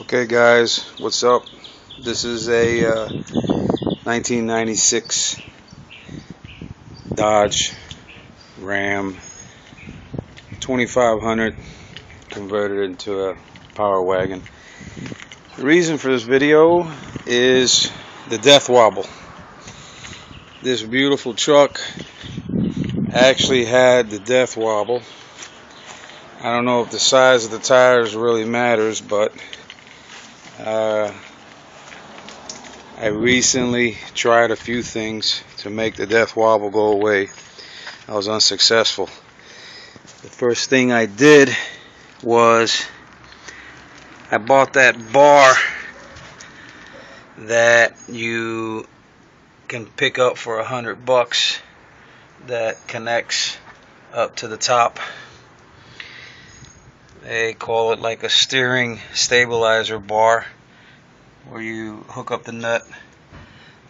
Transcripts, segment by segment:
Okay guys, what's up? This is a 1996 Dodge Ram 2500 converted into a power wagon. The reason for this video is the death wobble. This beautiful truck actually had the death wobble. I don't know if the size of the tires really matters, but I recently tried a few things to make the death wobble go away. I was unsuccessful. The first thing I did was I bought that bar that you can pick up for $100 that connects up to the top. They call it like a steering stabilizer bar, where you hook up the nut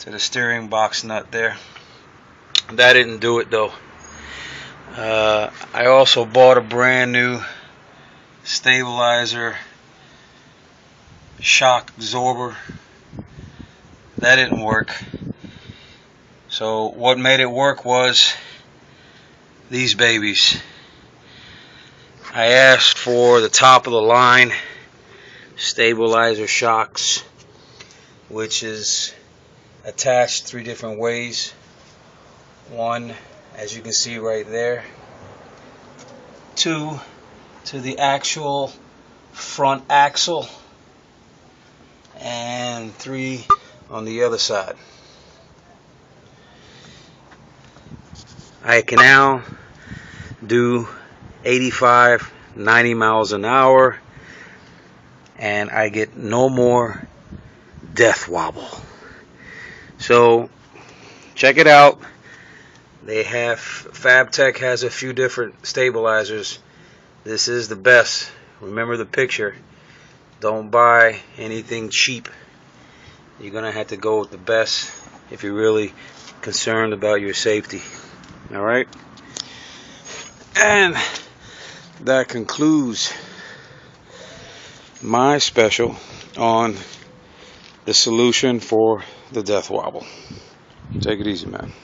to the steering box nut there. That didn't do it though. I also bought a brand new stabilizer shock absorber. That didn't work. So what made it work was these babies. I asked for the top of the line stabilizer shocks, which is attached 3 different ways. One, as you can see right there. 2, to the actual front axle. And 3 on the other side. I can now do 85, 90 miles an hour, and I get no more death wobble. So check it out. They have, FabTech has a few different stabilizers. This is the best. Remember the picture. Don't buy anything cheap. You're gonna have to go with the best if you're really concerned about your safety. Alright? And that concludes my special on the solution for the death wobble. Take it easy, man.